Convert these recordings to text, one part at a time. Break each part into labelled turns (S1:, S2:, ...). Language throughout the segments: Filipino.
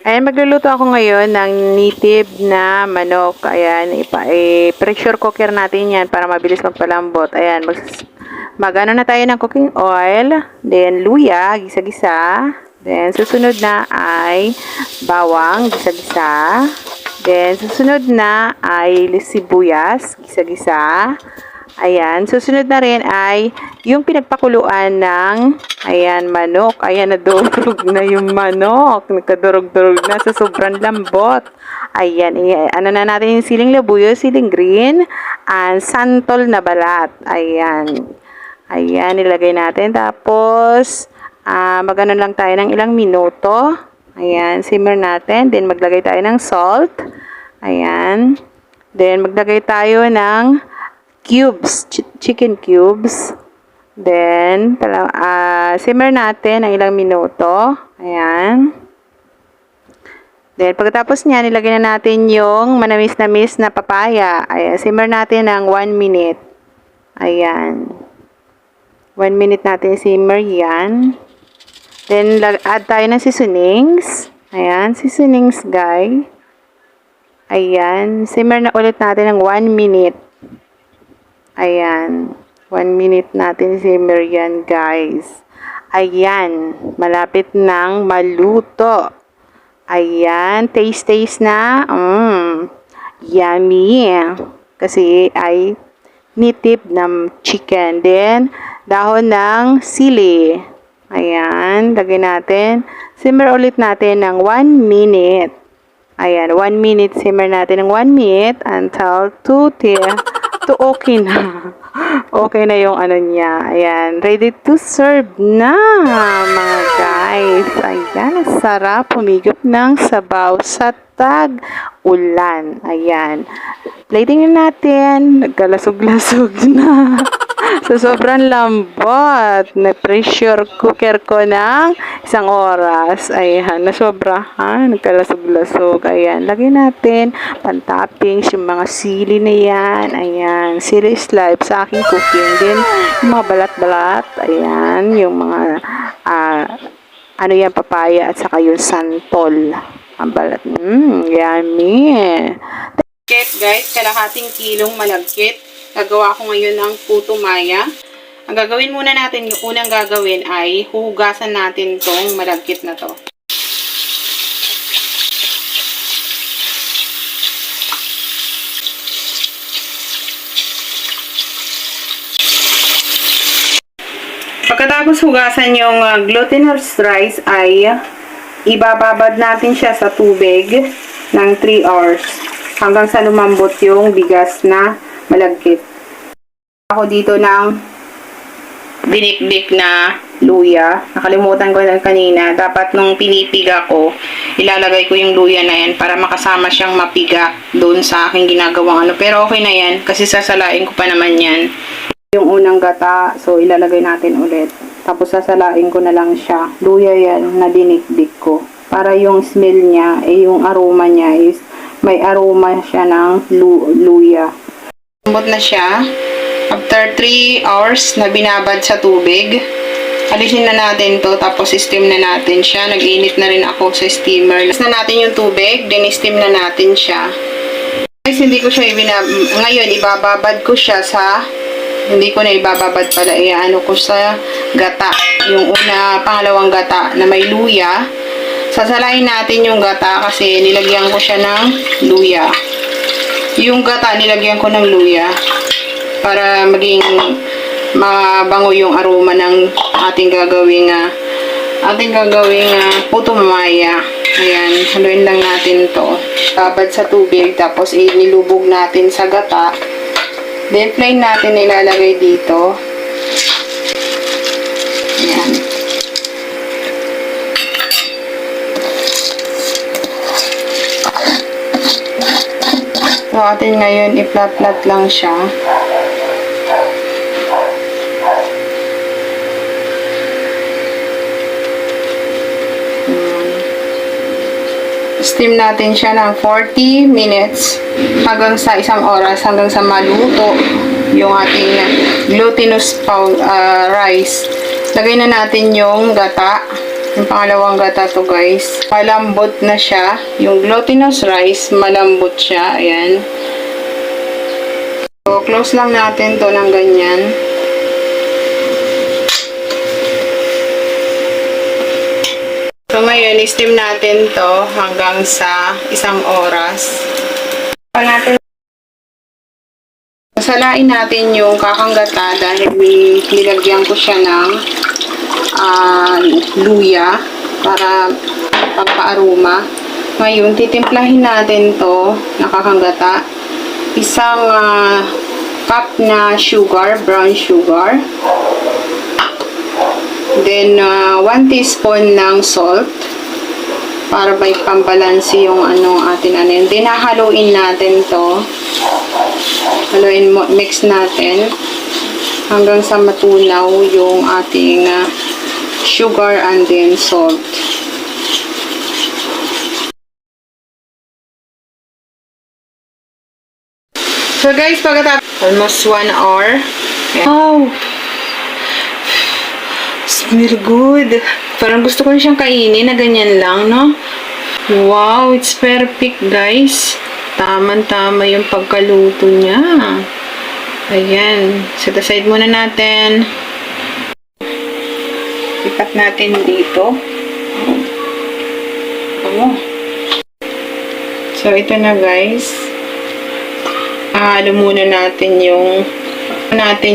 S1: Ayan, magluluto ako ngayon ng native na manok. Ayan, pressure cooker natin yan para mabilis magpalambot. Ayan, magano na tayo ng cooking oil. Then, luya, gisa-gisa. Then, susunod na ay bawang, gisa-gisa. Then, susunod na ay sibuyas, gisa-gisa. Ayan, susunod na rin ay yung pinagpakuluan ng, ayan, manok. Ayan, nadurog na yung manok. Nagkadurog-durog na sa sobrang lambot. Ayan, ano na natin yung siling labuyo, siling green, and santol na balat. Ayan. Ayan, nilagay natin. Tapos, magano lang tayo ng ilang minuto. Ayan, simmer natin. Then, maglagay tayo ng salt. Ayan. Then, maglagay tayo ng cubes, chicken cubes. Then, simmer natin ng ilang minuto. Ayan. Then, pagkatapos niya, nilagay na natin yung manamis-namis na papaya. Ayan, simmer natin ng 1 minute. Ayan. 1 minute natin simmer yan. Then, add tayo ng seasonings. Ayan, seasonings, guys. Ayan, simmer na ulit natin ng 1 minute. Ayan. 1 minute natin simmer yan, guys. Ayan. Malapit nang maluto. Ayan. Taste na. Yummy. Kasi ay native na chicken. Then, dahon ng sili. Ayan. Lagay natin. Simmer ulit natin ng 1 minute. Ayan. 1 minute. Simmer natin ng 1 minute until 2 okay na. Okay na yung ano niya. Ayan. Ready to serve na, mga guys. Ayan. Sarap. Humigop ng sabaw sa tag-ulan. Ayan. Plating na natin. Nagkalasog-lasog na. Sa sobrang lambot. Na-pressure cooker ko ng 1 oras. Ayan. Nasobrahan. Nagkalasog-lasog. Ayan. Lagay natin pan-toppings, yung mga sili na yan. Ayan. Sili slice sa aking cooking. Then, yung mga balat-balat. Ayan. Yung mga ano yan, papaya at saka yung santol. Ang balat. Yummy. Guys, kalahating kilong malagkit. Gagawa ko ngayon ng puto maya. Ang gagawin muna natin, yung unang gagawin ay huhugasan natin tong malagkit na to. Pagkatapos hugasan yung glutinous rice ay ibababad natin siya sa tubig ng 3 hours hanggang sa lumambot yung bigas na malagkit. Ako dito ng dinikdik na luya. Nakalimutan ko na kanina. Dapat nung pinipiga ko, ilalagay ko yung luya na yan para makasama siyang mapiga doon sa aking ginagawang ano. Pero okay na yan kasi sasalain ko pa naman yan. Yung unang gata, so ilalagay natin ulit. Tapos sasalain ko na lang siya. Luya yan na dinikdik ko. Para yung smell niya, yung aroma niya is may aroma siya ng luya. Lambot na siya. After 3 hours na binabad sa tubig, alisin na natin to tapos steam na natin siya. Nag-init na rin ako sa steamer. Alis na natin yung tubig, then steam na natin siya. Guys, hindi ko siya ngayon ibababad ko siya sa hindi ko na ibababad pala, ano ko sa gata. Yung pangalawang gata na may luya. Sasalain natin yung gata kasi nilagyan ko siya ng luya. Yung gata nilagyan ko ng luya para maging mabango yung aroma ng ating gagawing puto mamaya. Ayan, haluin lang natin to. Babad sa tubig tapos inilubog natin sa gata. Then plain natin ilalagay dito. Ayan. So, atin ngayon, i-flat-flat lang siya. Steam natin siya ng 40 minutes hanggang sa 1 oras, hanggang sa maluto yung ating glutinous rice. Lagay na natin yung gata. Yung pangalawang gata to guys. Malambot na siya. Yung glutinous rice, malambot siya. Ayan. So, close lang natin to ng ganyan. So, ngayon, i-steam natin to hanggang sa 1 oras. Salain natin yung kakanggata dahil nilagyan ko siya ng luya para pampaaroma. Ngayon, titimplahin natin to nakakanggata. Isang cup na sugar, brown sugar. Then, 1 teaspoon ng salt para may pambalansi yung atin. Then, haluin natin to. Haluin mo, mix natin hanggang sa matunaw yung ating sugar and then salt. So guys, pagkatapos almost 1 hour. Wow! Smell good. Parang gusto ko na siyang kainin na ganyan lang, no? Wow, it's perfect guys. Tama-tama yung pagkaluto niya. Ayan. Set aside muna natin. Ipat natin dito. So, ito na guys. Halo muna natin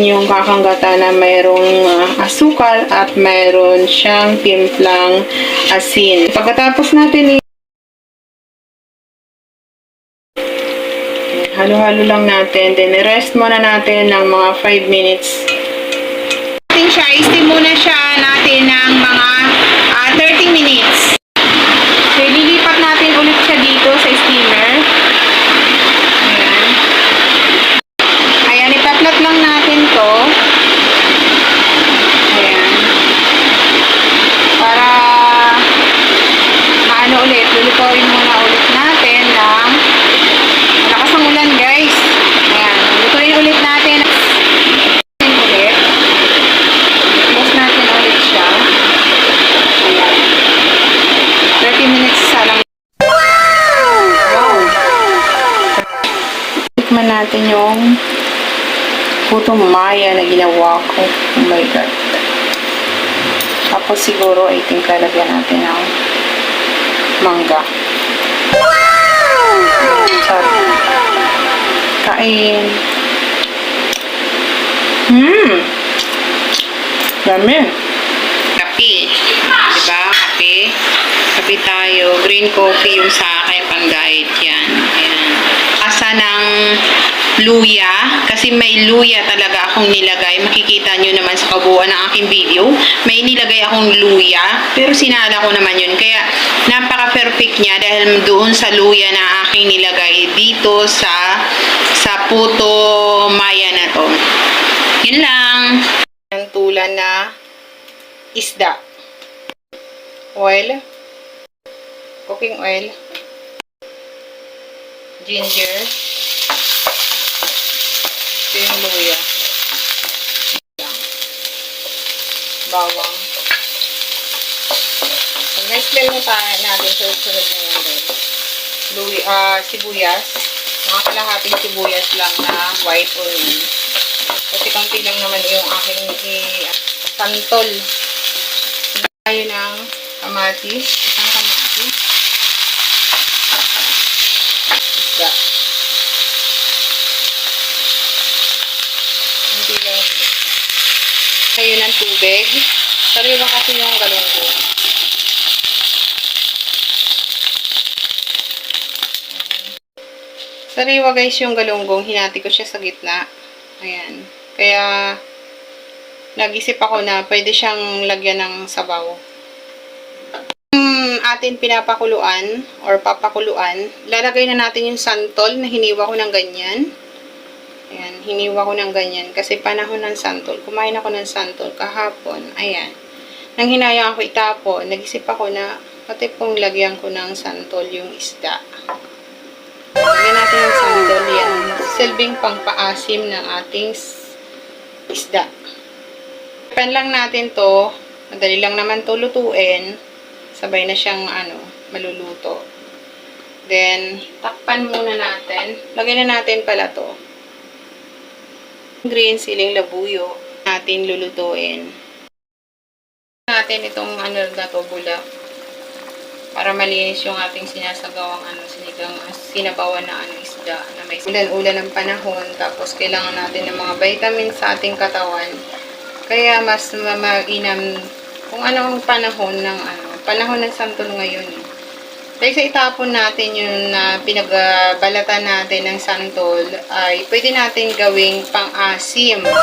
S1: yung kakanggata na mayroong asukal at mayroon siyang timplang asin. Pagkatapos natin halo-halo lang natin. Then, rest muna natin ng mga 5 minutes. I-steam muna siya natin ng mga 30 minutes. So, ililipat natin ulit siya dito sa steamer. Ayan. Ayan, ipaplat lang natin to. Ayan. Para maano ulit, lulutawin muna ulit natin ng malakas ang ulan guys. Ayan, lutuin ulit natin. Tapos natin ulit siya. Ayan. 30 minutes sa lang. Wow! Tikman natin yung putong maya na ginawa ko. Oh my God. Tapos siguro I think lalagyan natin ng mangga. Sorry. Kain. Dami. Kape. Diba? Kape. Kape tayo. Green coffee yung sa akin pang diet yan. Ayan. Asa ng luya. Kasi may luya talaga akong nilagay. Makikita nyo naman sa kabuuan ng aking video. May nilagay akong luya. Pero sinala ko naman yun. Kaya napaka-perfect niya dahil doon sa luya na aking nilagay dito sa puto maya na to. Yun lang. Ang tulan na isda. Oil. Cooking oil. Ginger. Ito yung luya. Bawang. So, next level natin sunod na yan din. Sibuyas. Mga kalahating sibuyas lang na white onion. Kasi konti lang naman yung aking santol. Tayo ng kamatis. Isang kamatis. Isda. Hindi lang. Tayo ng tubig. Sariwa kasi yung galunggong. Sariwa guys yung galunggong. Hinati ko siya sa gitna. Ayan. Kaya, nag-isip ako na pwede siyang lagyan ng sabaw. Atin pinapakuluan or papakuluan, lalagay na natin yung santol na hiniwa ko ng ganyan. Ayan, hiniwa ko ng ganyan. Kasi panahon ng santol. Kumain ako ng santol kahapon. Ayan. Nang hinayang ako itapon, nag-isip ako na pati pong lagyan ko ng santol yung isda. Lagyan natin yung santol. Yan. Silbing pangpaasim ng ating isda. Pan lang natin to. Madali lang naman to lutuin. sabay na siyang maluluto. Then, takpan muna natin. Lagyan na natin pala to. Green siling labuyo natin lulutuin. Natin itong na to, bulak. Para malinis yung ating sinasagawang sinigang sinabawan na isda na may ulan-ulan ng panahon, tapos kailangan natin ng mga vitamins sa ating katawan. Kaya mas mainam kung anong panahon ng panahon ng santol ngayon. Kaysa itapon natin yung pinagbalatan natin ng santol, ay pwede natin gawing pang-asim. Wow!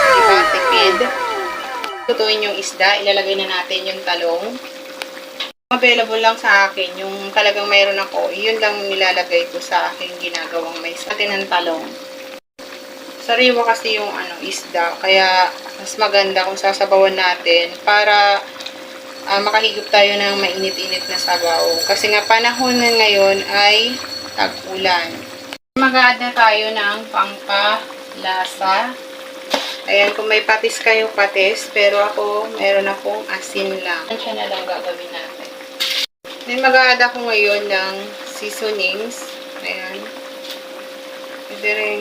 S1: Diba, tipid? Lutuin yung isda, ilalagay na natin yung talong. Available lang sa akin, yung talagang mayroon ako, yun lang nilalagay ko sa aking ginagawang may satin ng talong. Sariwa kasi yung isda, kaya mas maganda kung sasabawan natin para makahigop tayo ng mainit-init na sabaw. Kasi nga panahon na ngayon ay tag-ulan. Mag-a-add na tayo ng pampalasa. Ayan, kung may patis kayo, patis. Pero ako, meron akong asin lang. Siya na lang gagawin natin. Then mag-a-add ako ngayon ng seasonings. Ayan. Pwede rin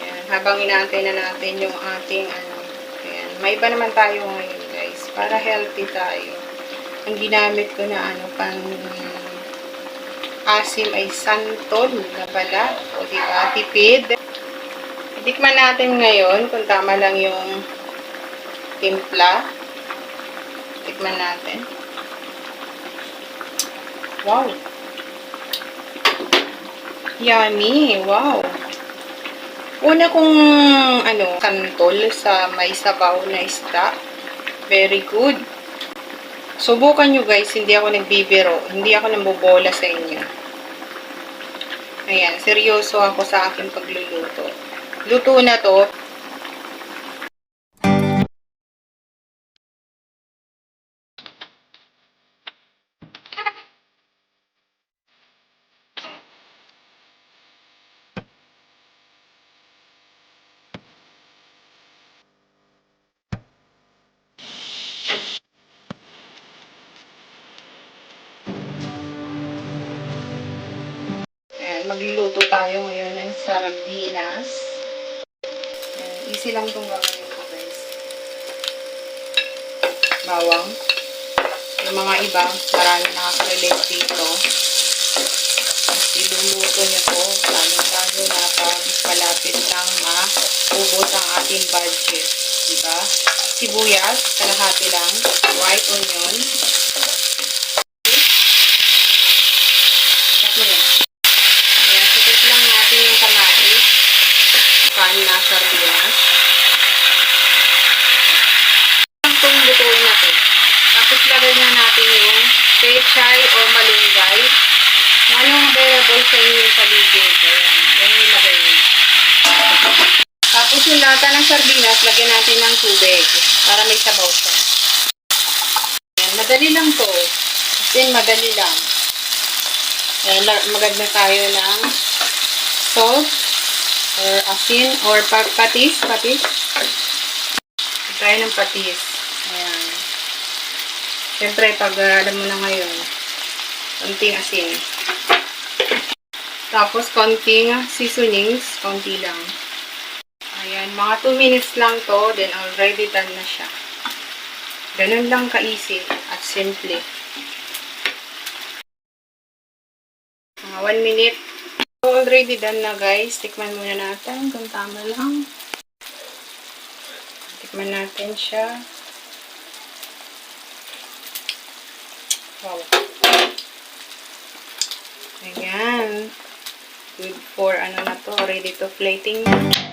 S1: ayan, habang inaantay na natin yung ating may iba naman tayo ngayon, guys. Para healthy tayo. Ang ginamit ko na pang asim ay santol na pala. O diba, tipid. Tikman natin ngayon kung tama lang yung timpla. Tikman natin. Wow! Yummy! Wow! Una kong santol sa may sabaw na isda. Very good. Subukan nyo, guys, hindi ako nagbibiro. Hindi ako nambobola sa inyo. Ayan, seryoso ako sa aking pagluluto. Luto na to. Magluluto tayo ngayon ng sardinas. Easy lang itong gagawin ko, guys. Bawang. Yung mga iba, marami nakaka-relate dito. Iluluto niyo to, lalo na pag malapit lang maubos ang ating budget. Diba? Sibuyas, kalahati lang. White onion. Na sardinas. Itong lutuin natin. Tapos lagay na natin yung pechay o malunggay. Anong available sa inyo yung paligid. Ayan. Yan yung ilagay nyo. Tapos yung lata ng sardinas, lagyan natin ng tubig para may sabaw siya. Ayan. Madali lang to. Then madali lang. Ayan. Maganda tayo ng salt or asin, or patis. Tayo ng patis. Ayan. Siyempre, pag alam mo na ngayon, konting asin. Tapos, konting seasonings, konti lang. Ayan, mga 2 minutes lang to, then already done na siya. Ganun lang ka-easy at simple. Mga 1 minute. Already done na, guys. Tikman muna natin kung tama lang. Tikman natin siya. Wow. Ayan. Good for na to. Ready to plating na.